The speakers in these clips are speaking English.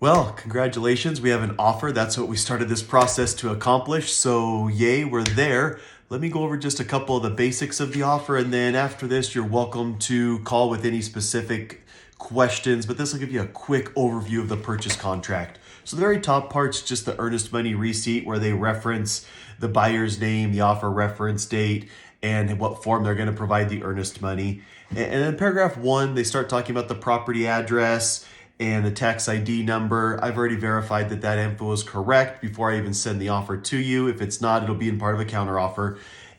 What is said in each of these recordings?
Well, congratulations. We have an offer. That's what we started this process to accomplish. So yay, we're there. Let me go over just a couple of the basics of the offer. And then after this, you're welcome to call with any specific questions. But this will give you a quick overview of the purchase contract. So the very top part's just the earnest money receipt where they reference the buyer's name, the offer reference date, and in what form they're going to provide the earnest money. And in paragraph 1, they start talking about the property address and the tax ID number. I've already verified that that info is correct before I even send the offer to you. If it's not, it'll be in part of a counteroffer.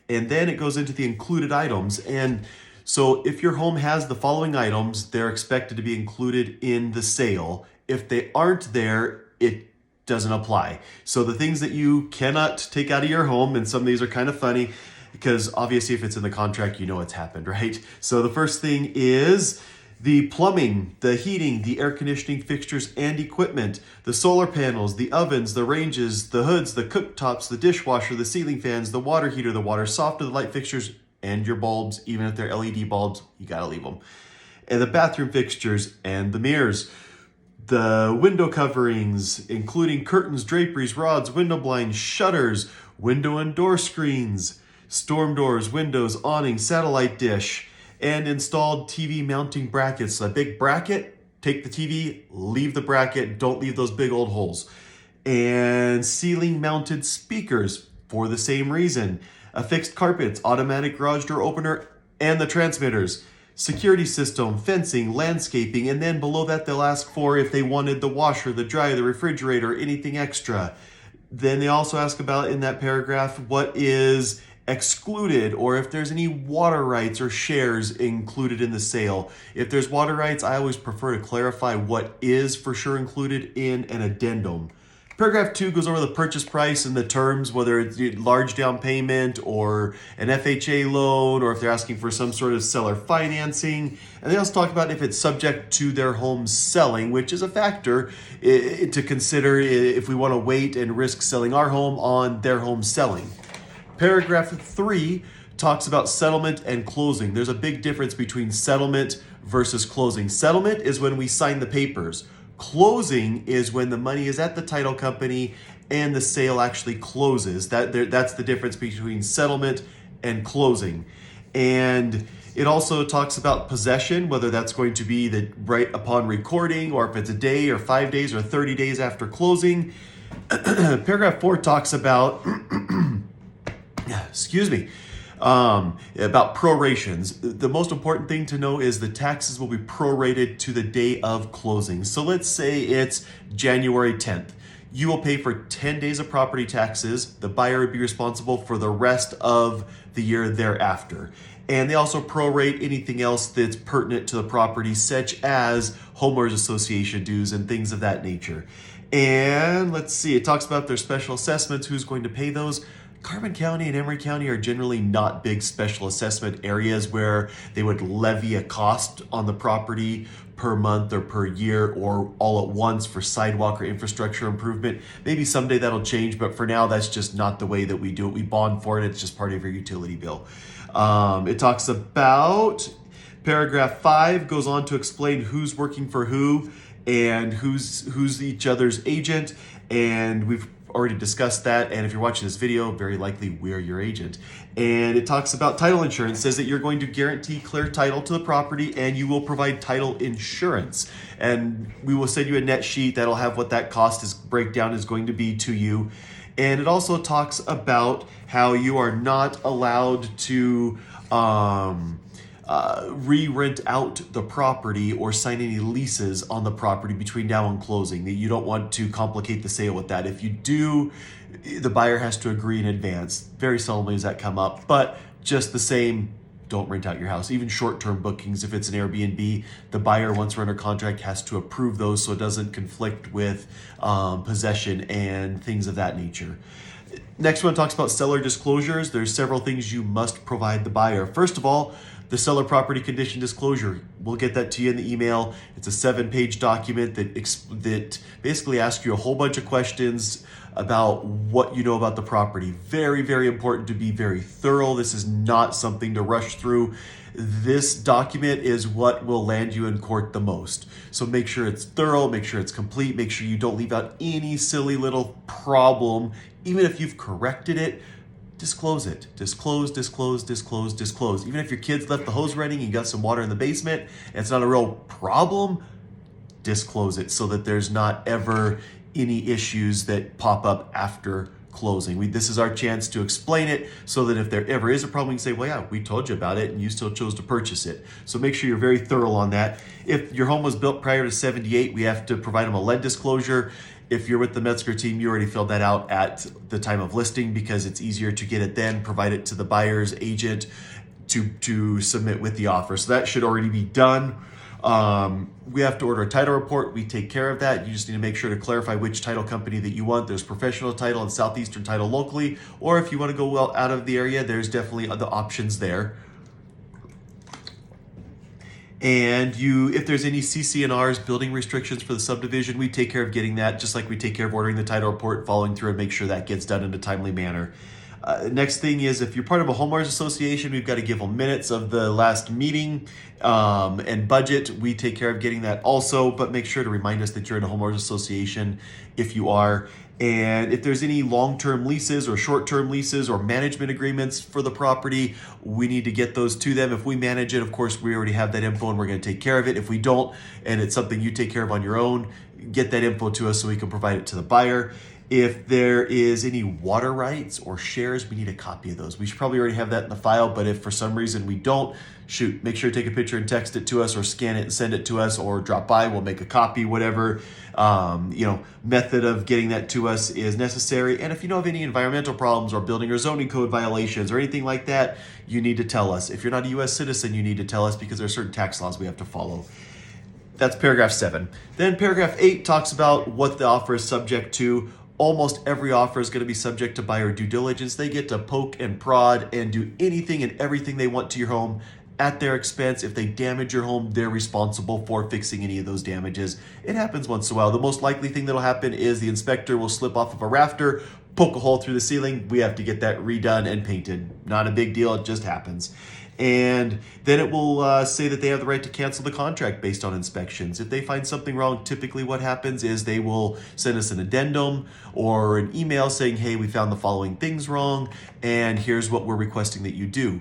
And then it goes into the included items. And so if your home has the following items, they're expected to be included in the sale. If they aren't there, it doesn't apply. So the things that you cannot take out of your home, and some of these are kind of funny, because obviously if it's in the contract, you know it's happened, right? So the first thing is the plumbing, the heating, the air conditioning fixtures and equipment, the solar panels, the ovens, the ranges, the hoods, the cooktops, the dishwasher, the ceiling fans, the water heater, the water softener, the light fixtures, and your bulbs. Even if they're LED bulbs, you gotta leave them. And the bathroom fixtures and the mirrors. The window coverings, including curtains, draperies, rods, window blinds, shutters, window and door screens, storm doors, windows, awning, satellite dish, and installed TV mounting brackets. So a big bracket, take the TV, leave the bracket, don't leave those big old holes. And ceiling mounted speakers for the same reason. Affixed carpets, automatic garage door opener, and the transmitters. Security system, fencing, landscaping, and then below that they'll ask for if they wanted the washer, the dryer, the refrigerator, anything extra. Then they also ask about in that paragraph what is excluded, or if there's any water rights or shares included in the sale. If there's water rights, I always prefer to clarify what is for sure included in an addendum. Paragraph 2 goes over the purchase price and the terms, whether it's a large down payment or an FHA loan, or if they're asking for some sort of seller financing. And they also talk about if it's subject to their home selling, which is a factor to consider if we want to wait and risk selling our home on their home selling. Paragraph 3 talks about settlement and closing. There's a big difference between settlement versus closing. Settlement is when we sign the papers. Closing is when the money is at the title company and the sale actually closes. That's the difference between settlement and closing. And it also talks about possession, whether that's going to be the right upon recording, or if it's a day or 5 days or 30 days after closing. Paragraph 4 talks about about prorations. The most important thing to know is the taxes will be prorated to the day of closing. So let's say it's January 10th. You will pay for 10 days of property taxes. The buyer would be responsible for the rest of the year thereafter. And they also prorate anything else that's pertinent to the property, such as homeowners association dues and things of that nature. And let's see, it talks about their special assessments, who's going to pay those. Carbon County and Emery County are generally not big special assessment areas where they would levy a cost on the property per month or per year or all at once for sidewalk or infrastructure improvement. Maybe someday that'll change, but for now, that's just not the way that we do it. We bond for it. It's just part of your utility bill. It talks about, paragraph 5 goes on to explain who's working for who and who's each other's agent. And we've already discussed that, and if you're watching this video, very likely we're your agent. And it talks about title insurance, says that you're going to guarantee clear title to the property and you will provide title insurance. And we will send you a net sheet that'll have what that breakdown is going to be to you. And it also talks about how you are not allowed to re-rent out the property or sign any leases on the property between now and closing. That you don't want to complicate the sale with that. If you do, the buyer has to agree in advance. Very seldomly does that come up, but just the same, don't rent out your house. Even short-term bookings, if it's an Airbnb, the buyer, once we're under contract, has to approve those so it doesn't conflict with possession and things of that nature. Next one talks about seller disclosures. There's several things you must provide the buyer. First of all, the seller property condition disclosure. We'll get that to you in the email. It's a 7-page document that basically asks you a whole bunch of questions about what you know about the property. Very, very important to be very thorough. This is not something to rush through. This document is what will land you in court the most. So make sure it's thorough, make sure it's complete, make sure you don't leave out any silly little problem. Even if you've corrected it, disclose it. Disclose, disclose, disclose, disclose. Even if your kids left the hose running and you got some water in the basement and it's not a real problem, disclose it so that there's not ever any issues that pop up after closing. This is our chance to explain it so that if there ever is a problem, you can say, well, yeah, we told you about it and you still chose to purchase it. So make sure you're very thorough on that. If your home was built prior to 78, we have to provide them a lead disclosure. If you're with the Metzger team, you already filled that out at the time of listing because it's easier to get it then, provide it to the buyer's agent to submit with the offer. So that should already be done. We have to order a title report. We take care of that. You just need to make sure to clarify which title company that you want. There's Professional Title and Southeastern Title locally, or if you want to go well out of the area, there's definitely the options there. And if there's any CC&Rs, building restrictions for the subdivision, we take care of getting that, just like we take care of ordering the title report, following through and make sure that gets done in a timely manner. Next thing is, if you're part of a homeowners association, we've got to give them minutes of the last meeting and budget. We take care of getting that also, but make sure to remind us that you're in a homeowners association if you are. And if there's any long-term leases or short-term leases or management agreements for the property, we need to get those to them. If we manage it, of course, we already have that info and we're going to take care of it. If we don't, and it's something you take care of on your own, get that info to us so we can provide it to the buyer. If there is any water rights or shares, we need a copy of those. We should probably already have that in the file, but if for some reason we don't, shoot, make sure to take a picture and text it to us or scan it and send it to us or drop by. We'll make a copy, whatever method of getting that to us is necessary. And if you know of any environmental problems or building or zoning code violations or anything like that, you need to tell us. If you're not a U.S. citizen, you need to tell us because there are certain tax laws we have to follow. That's paragraph 7. Then paragraph 8 talks about what the offer is subject to. Almost every offer is going to be subject to buyer due diligence. They get to poke and prod and do anything and everything they want to your home at their expense. If they damage your home, they're responsible for fixing any of those damages. It happens once in a while. The most likely thing that'll happen is the inspector will slip off of a rafter, poke a hole through the ceiling. We have to get that redone and painted. Not a big deal. It just happens. And then it will say that they have the right to cancel the contract based on inspections. If they find something wrong, typically what happens is they will send us an addendum or an email saying, hey, we found the following things wrong, and here's what we're requesting that you do.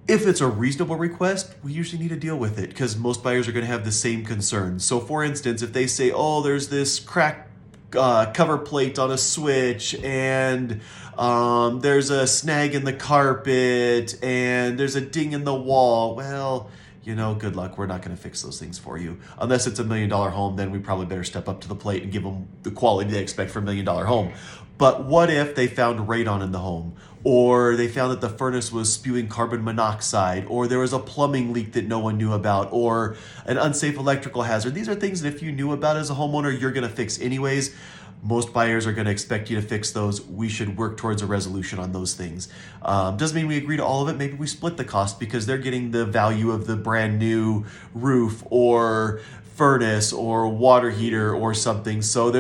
If it's a reasonable request, we usually need to deal with it because most buyers are going to have the same concerns. So for instance, if they say, oh, there's this cracked cover plate on a switch and there's a snag in the carpet and there's a ding in the wall, well, good luck. We're not going to fix those things for you. Unless it's $1 million home, then we probably better step up to the plate and give them the quality they expect for $1 million home. But what if they found radon in the home, or they found that the furnace was spewing carbon monoxide, or there was a plumbing leak that no one knew about, or an unsafe electrical hazard? These are things that if you knew about as a homeowner, you're going to fix anyways. Most buyers are going to expect you to fix those. We should work towards a resolution on those things. Doesn't mean we agree to all of it. Maybe we split the cost because they're getting the value of the brand new roof or furnace or water heater or something. So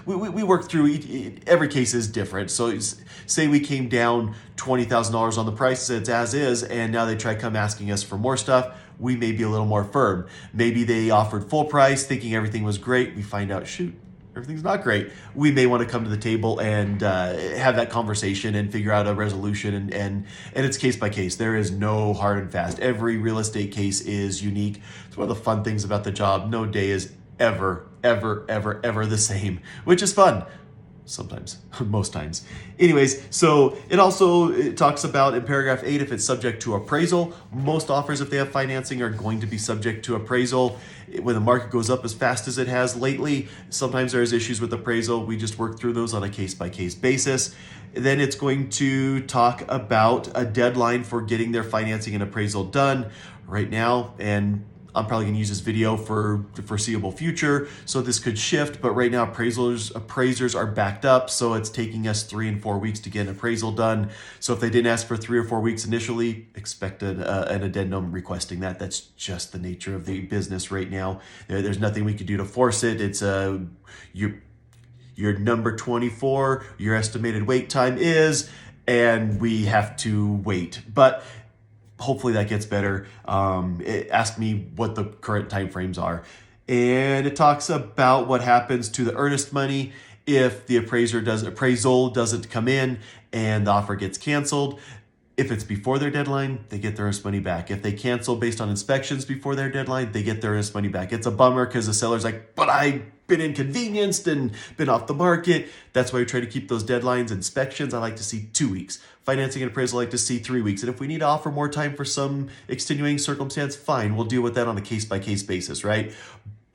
we work through every case is different. So say we came down $20,000 on the price, it's as is, and now they try come asking us for more stuff. We may be a little more firm. Maybe they offered full price thinking everything was great. We find out, shoot, everything's not great. We may want to come to the table and have that conversation and figure out a resolution. And it's case by case. There is no hard and fast. Every real estate case is unique. It's one of the fun things about the job. No day is ever the same, which is fun. Sometimes, most times. Anyways, so it talks about in paragraph 8, if it's subject to appraisal. Most offers, if they have financing, are going to be subject to appraisal. When the market goes up as fast as it has lately, sometimes there's issues with appraisal. We just work through those on a case-by-case basis. Then it's going to talk about a deadline for getting their financing and appraisal done right now. And I'm probably going to use this video for the foreseeable future, so this could shift, but right now appraisers are backed up, so it's taking us 3 and 4 weeks to get an appraisal done. So if they didn't ask for 3 or 4 weeks initially, expect an addendum requesting that. That's just the nature of the business right now. There's nothing we could do to force it. It's your number 24, your estimated wait time is, and we have to wait. But hopefully that gets better. Ask me what the current timeframes are. And it talks about what happens to the earnest money if the appraisal doesn't come in and the offer gets canceled. If it's before their deadline, they get their earnest money back. If they cancel based on inspections before their deadline, they get their earnest money back. It's a bummer because the seller's like, but I've been inconvenienced and been off the market. That's why we try to keep those deadlines. Inspections, I like to see 2 weeks. Financing and appraisal, I like to see 3 weeks. And if we need to offer more time for some extenuating circumstance, fine, we'll deal with that on a case-by-case basis, right?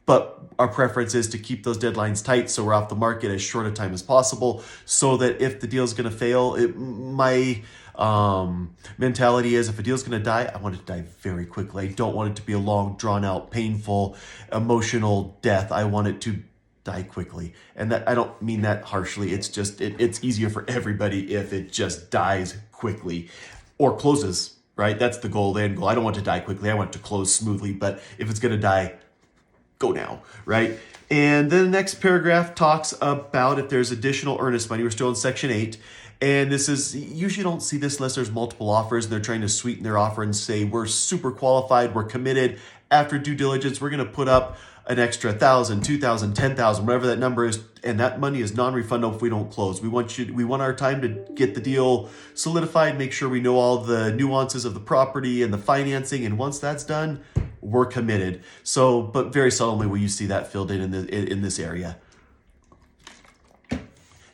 But our preference is to keep those deadlines tight so we're off the market as short a time as possible so that if the deal is going to fail, my mentality is if a deal's going to die, I want it to die very quickly. I don't want it to be a long, drawn out, painful, emotional death. I want it to die quickly. And that I don't mean that harshly. It's just, it's easier for everybody if it just dies quickly or closes, right? That's the goal, the end goal. I don't want it to die quickly. I want it to close smoothly, but if it's going to die, go now, right? And then the next paragraph talks about if there's additional earnest money. We're still in section 8. And this is, usually don't see this unless there's multiple offers and they're trying to sweeten their offer and say, we're super qualified, we're committed. After due diligence, we're going to put up an extra 1,000, 2,000, 10,000, whatever that number is. And that money is non-refundable if we don't close. We want our time to get the deal solidified, make sure we know all the nuances of the property and the financing. And once that's done, we're committed. So, but very seldomly will you see that filled in this area.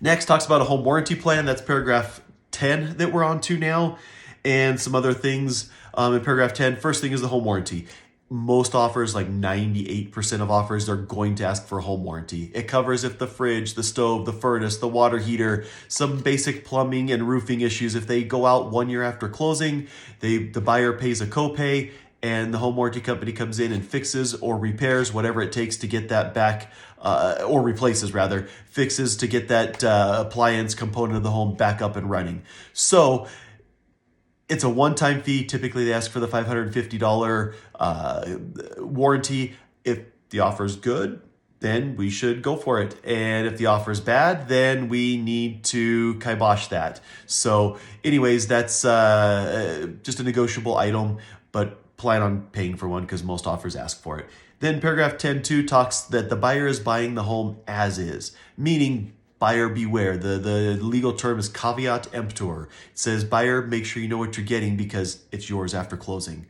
Next talks about a home warranty plan. That's paragraph 10 that we're on to now. And some other things in paragraph 10. First thing is the home warranty. Most offers, like 98% of offers, are going to ask for a home warranty. It covers if the fridge, the stove, the furnace, the water heater, some basic plumbing and roofing issues. If they go out 1 year after closing, the buyer pays a copay and the home warranty company comes in and fixes or repairs whatever it takes to get that back, or replaces rather, fixes to get that appliance component of the home back up and running. So it's a one-time fee. Typically they ask for the $550 warranty. If the offer is good, then we should go for it. And if the offer is bad, then we need to kibosh that. So anyways, that's just a negotiable item, but plan on paying for one because most offers ask for it. Then paragraph 10.2 talks that the buyer is buying the home as is, meaning buyer beware. The legal term is caveat emptor. It says, buyer, make sure you know what you're getting because it's yours after closing.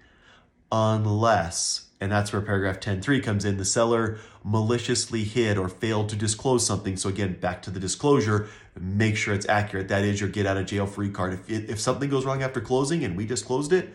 Unless, and that's where paragraph 10.3 comes in, the seller maliciously hid or failed to disclose something. So again, back to the disclosure, make sure it's accurate. That is your get out of jail free card. If something goes wrong after closing and we disclosed it,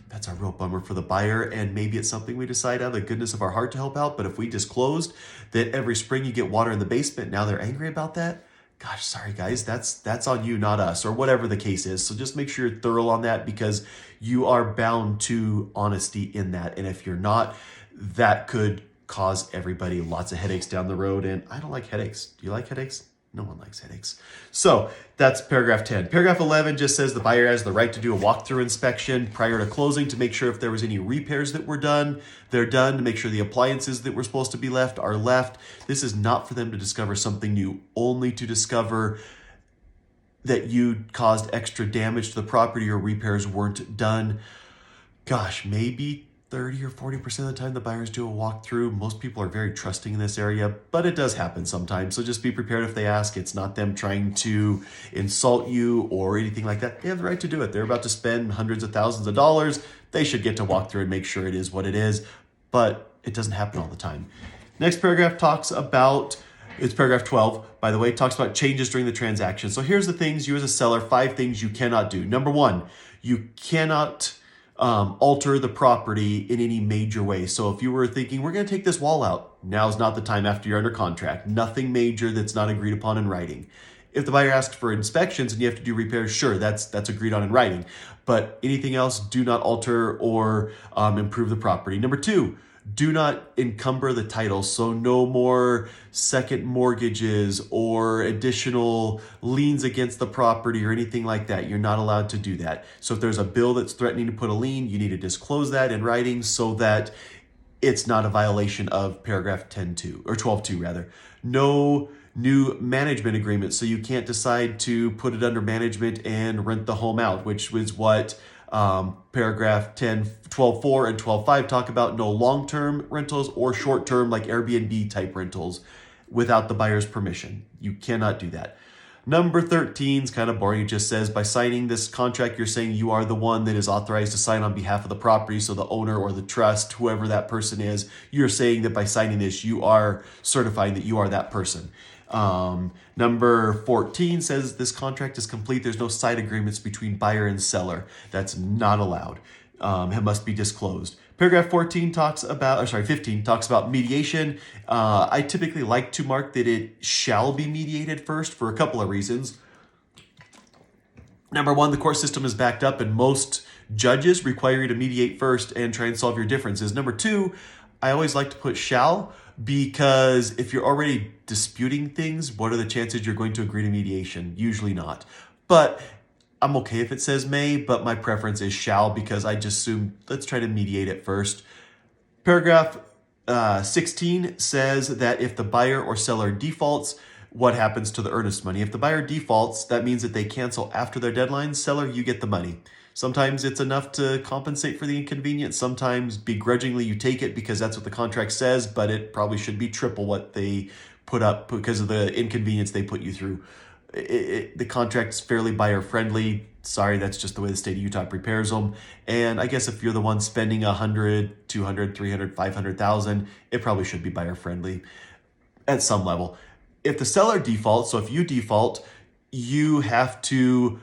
that's a real bummer for the buyer, and maybe it's something we decide out of the goodness of our heart to help out. But if we disclosed that every spring you get water in the basement, now they're angry about that, gosh, sorry guys, that's on you, not us, or whatever the case is. So just make sure you're thorough on that because you are bound to honesty in that. And if you're not, that could cause everybody lots of headaches down the road. And I don't like headaches. Do you like headaches? No one likes headaches. So that's paragraph 10. Paragraph 11 just says the buyer has the right to do a walkthrough inspection prior to closing to make sure if there was any repairs that were done, they're done, to make sure the appliances that were supposed to be left are left. This is not for them to discover something new, only to discover that you caused extra damage to the property or repairs weren't done. Gosh, maybe 30 or 40% of the time the buyers do a walkthrough. Most people are very trusting in this area, but it does happen sometimes. So just be prepared if they ask. It's not them trying to insult you or anything like that. They have the right to do it. They're about to spend hundreds of thousands of dollars. They should get to walk through and make sure it is what it is, but it doesn't happen all the time. Next paragraph talks about, it's paragraph 12, by the way, talks about changes during the transaction. So here's the things you as a seller, 5 things you cannot do. Number 1, you cannot alter the property in any major way. So if you were thinking, we're going to take this wall out, now's not the time after you're under contract. Nothing major that's not agreed upon in writing. If the buyer asks for inspections and you have to do repairs, sure, that's agreed on in writing. But anything else, do not alter or improve the property. Number 2, do not encumber the title. So no more second mortgages or additional liens against the property or anything like that. You're not allowed to do that. So if there's a bill that's threatening to put a lien, you need to disclose that in writing so that it's not a violation of paragraph 10.2 or 12.2 rather. No new management agreement. So you can't decide to put it under management and rent the home out, which was what Paragraph 10, 12.4 and 12.5 talk about no long-term rentals or short-term like Airbnb type rentals without the buyer's permission. You cannot do that. Number 13 is kind of boring. It just says, by signing this contract, you're saying you are the one that is authorized to sign on behalf of the property. So the owner or the trust, whoever that person is, you're saying that by signing this, you are certifying that you are that person. Number 14 says this contract is complete. There's no side agreements between buyer and seller. That's not allowed. It must be disclosed. Paragraph 15 talks about mediation. I typically like to mark that it shall be mediated first for a couple of reasons. Number one, the court system is backed up and most judges require you to mediate first and try and solve your differences. Number two, I always like to put shall, because if you're already disputing things, what are the chances you're going to agree to mediation? Usually not. But I'm okay if it says may, but my preference is shall, because I just assume let's try to mediate it first. Paragraph 16 says that if the buyer or seller defaults, what happens to the earnest money? If the buyer defaults, that means that they cancel after their deadline. Seller, you get the money. Sometimes it's enough to compensate for the inconvenience. Sometimes begrudgingly you take it because that's what the contract says, but it probably should be triple what they put up because of the inconvenience they put you through. The contract's fairly buyer friendly. Sorry, that's just the way the state of Utah prepares them. And I guess if you're the one spending 100, 200, 300, 500,000, it probably should be buyer friendly at some level. If the seller defaults, so if you default, you have to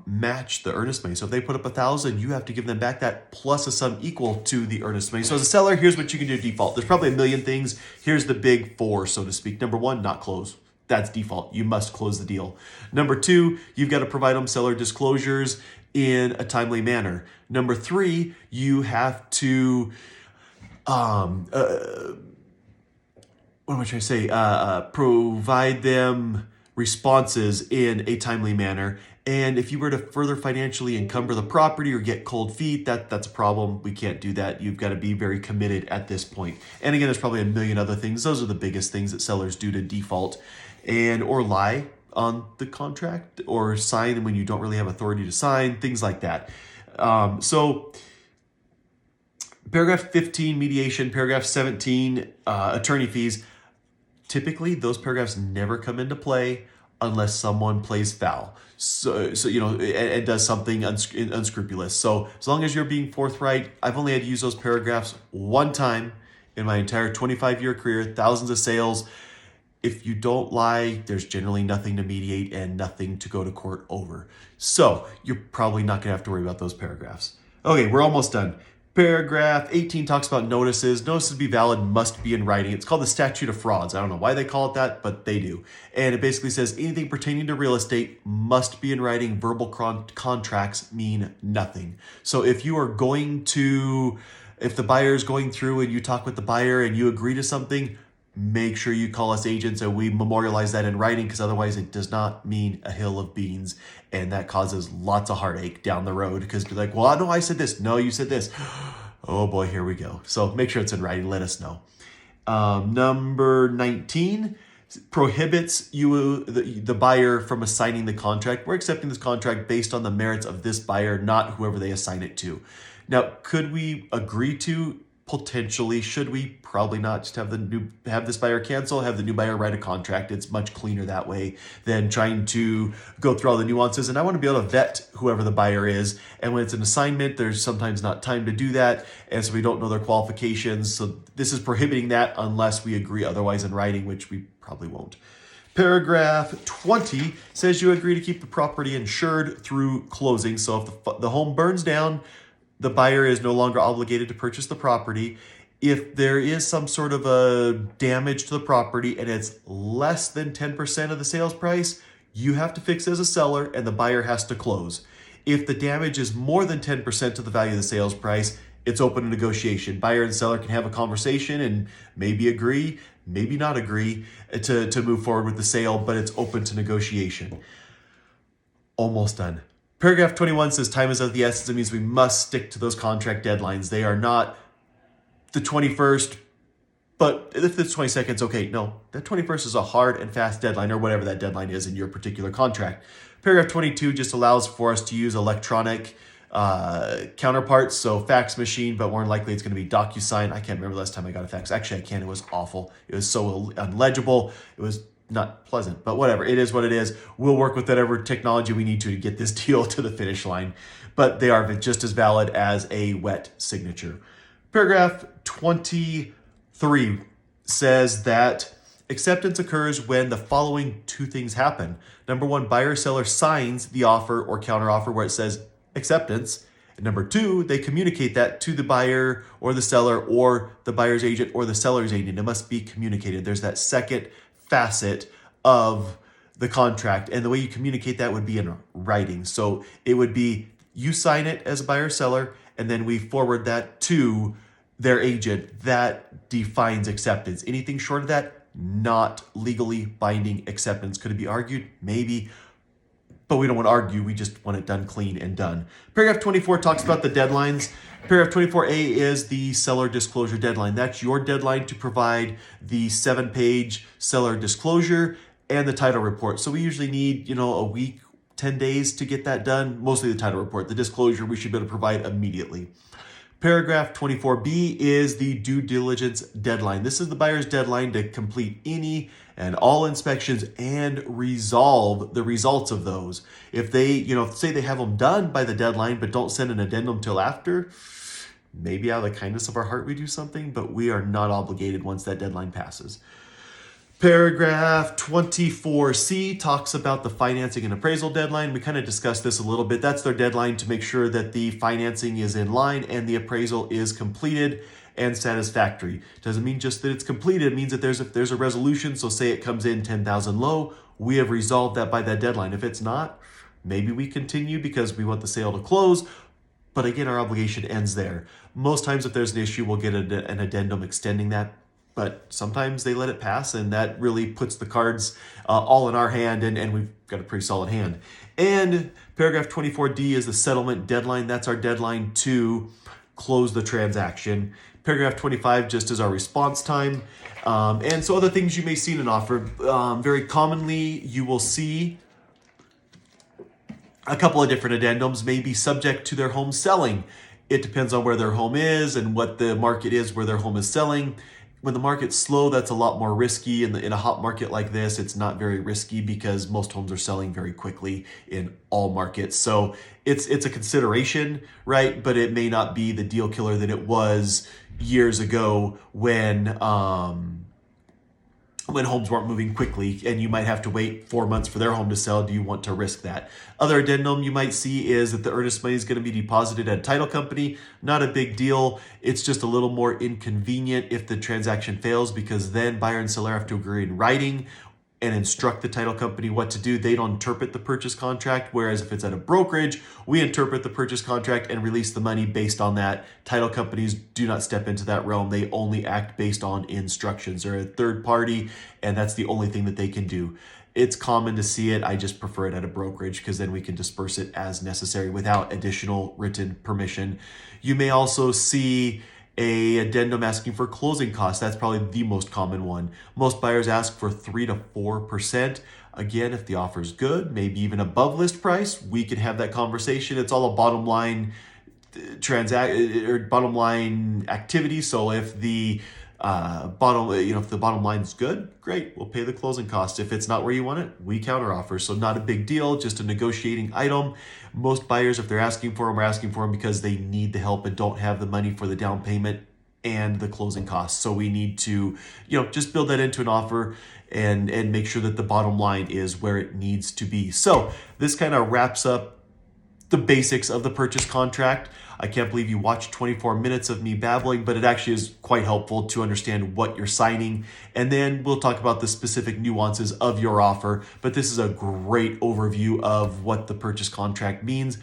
match the earnest money. So if they put up 1,000, you have to give them back that plus a sum equal to the earnest money. So as a seller, here's what you can do to default. There's probably a million things. Here's the big four, so to speak. Number one, not close. That's default. You must close the deal. Number two, you've got to provide them seller disclosures in a timely manner. Number three, you have to, provide them responses in a timely manner. And if you were to further financially encumber the property or get cold feet, that's a problem. We can't do that. You've got to be very committed at this point. And again, there's probably a million other things. Those are the biggest things that sellers do to default, and or lie on the contract or sign when you don't really have authority to sign, things like that. So paragraph 15, mediation, paragraph 17, attorney fees. Typically, those paragraphs never come into play unless someone plays foul. So and does something unscrupulous. So as long as you're being forthright, I've only had to use those paragraphs one time in my entire 25-year career, thousands of sales. If you don't lie, there's generally nothing to mediate and nothing to go to court over. So you're probably not gonna have to worry about those paragraphs. Okay, we're almost done. Paragraph 18 talks about notices. Notices to be valid must be in writing. It's called the statute of frauds. I don't know why they call it that, but they do. And it basically says anything pertaining to real estate must be in writing. Verbal contracts mean nothing. So if the buyer is going through and you talk with the buyer and you agree to something, make sure you call us agents and we memorialize that in writing, because otherwise it does not mean a hill of beans, and that causes lots of heartache down the road because you're like, well, I know I said this. No, you said this. Oh boy, here we go. So make sure it's in writing. Let us know. Number 19 prohibits the buyer from assigning the contract. We're accepting this contract based on the merits of this buyer, not whoever they assign it to. Now, could we agree to? Potentially. Should we? Probably not. Just have this buyer cancel, have the new buyer write a contract. It's much cleaner that way than trying to go through all the nuances. And I want to be able to vet whoever the buyer is. And when it's an assignment, there's sometimes not time to do that. And so we don't know their qualifications. So this is prohibiting that unless we agree otherwise in writing, which we probably won't. Paragraph 20 says you agree to keep the property insured through closing. So if the home burns down, the buyer is no longer obligated to purchase the property. If there is some sort of a damage to the property and it's less than 10% of the sales price, you have to fix it as a seller and the buyer has to close. If the damage is more than 10% of the value of the sales price, it's open to negotiation. Buyer and seller can have a conversation and maybe agree, maybe not agree to move forward with the sale, but it's open to negotiation. Almost done. Paragraph 21 says time is of the essence. It means we must stick to those contract deadlines. They are not the 21st, but if it's 22nd, it's okay. No, that 21st is a hard and fast deadline, or whatever that deadline is in your particular contract. Paragraph 22 just allows for us to use electronic counterparts, so fax machine, but more than likely it's going to be DocuSign. I can't remember the last time I got a fax. Actually, I can. It was awful. It was so unlegible. It was not pleasant, but whatever. It is what it is. We'll work with whatever technology we need to get this deal to the finish line, but they are just as valid as a wet signature. Paragraph 23 says that acceptance occurs when the following two things happen. Number one, buyer or seller signs the offer or counteroffer where it says acceptance. And number two, they communicate that to the buyer or the seller or the buyer's agent or the seller's agent. It must be communicated. There's that second facet of the contract. And the way you communicate that would be in writing. So it would be you sign it as a buyer or seller, and then we forward that to their agent. That defines acceptance. Anything short of that, not legally binding acceptance. Could it be argued? Maybe. But we don't want to argue. We just want it done clean and done. Paragraph 24 talks about the deadlines. Paragraph 24A is the seller disclosure deadline. That's your deadline to provide the 7-page seller disclosure and the title report. So we usually need, a week, 10 days to get that done. Mostly the title report. The disclosure we should be able to provide immediately. Paragraph 24B is the due diligence deadline. This is the buyer's deadline to complete any and all inspections and resolve the results of those. If they, say they have them done by the deadline but don't send an addendum till after, maybe out of the kindness of our heart we do something, but we are not obligated once that deadline passes. Paragraph 24C talks about the financing and appraisal deadline. We kind of discussed this a little bit. That's their deadline to make sure that the financing is in line and the appraisal is completed and satisfactory. Doesn't mean just that it's completed. It means that there's a resolution. So say it comes in 10,000 low, we have resolved that by that deadline. If it's not, maybe we continue because we want the sale to close. But again, our obligation ends there. Most times if there's an issue, we'll get an addendum extending that. But sometimes they let it pass, and that really puts the cards all in our hand, and we've got a pretty solid hand. And paragraph 24D is the settlement deadline. That's our deadline to close the transaction. Paragraph 25 just is our response time. And so other things you may see in an offer. Very commonly, you will see a couple of different addendums may be subject to their home selling. It depends on where their home is and what the market is where their home is selling. When the market's slow, that's a lot more risky. In a hot market like this, it's not very risky because most homes are selling very quickly in all markets. So it's a consideration, right? But it may not be the deal killer that it was years ago when homes weren't moving quickly and you might have to wait 4 months for their home to sell. Do you want to risk that? Other addendum you might see is that the earnest money is going to be deposited at a title company. Not a big deal. It's just a little more inconvenient if the transaction fails because then buyer and seller have to agree in writing and instruct the title company what to do. They don't interpret the purchase contract, whereas if it's at a brokerage, we interpret the purchase contract and release the money based on that. Title companies do not step into that realm. They only act based on instructions. They're a third party, and that's the only thing that they can do. It's common to see it. I just prefer it at a brokerage because then we can disperse it as necessary without additional written permission. You may also see a addendum asking for closing costs. That's probably the most common one. Most buyers ask for 3 to 4%. Again, if the offer is good, maybe even above list price, we can have that conversation. It's all a bottom line bottom line activity. So if the if the bottom line is good, great, we'll pay the closing costs. If it's not where you want it, we counteroffer. So not a big deal, just a negotiating item. Most buyers, if they're asking for them, are asking for them because they need the help and don't have the money for the down payment and the closing costs. So we need to, just build that into an offer and make sure that the bottom line is where it needs to be. So this kind of wraps up the basics of the purchase contract. I can't believe you watched 24 minutes of me babbling, but it actually is quite helpful to understand what you're signing. And then we'll talk about the specific nuances of your offer. But this is a great overview of what the purchase contract means.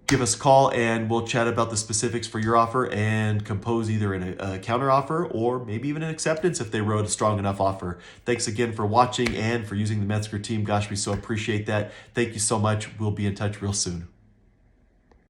Give us a call and we'll chat about the specifics for your offer and compose either a counter offer or maybe even an acceptance if they wrote a strong enough offer. Thanks again for watching and for using the Metzger team. Gosh, we so appreciate that. Thank you so much. We'll be in touch real soon.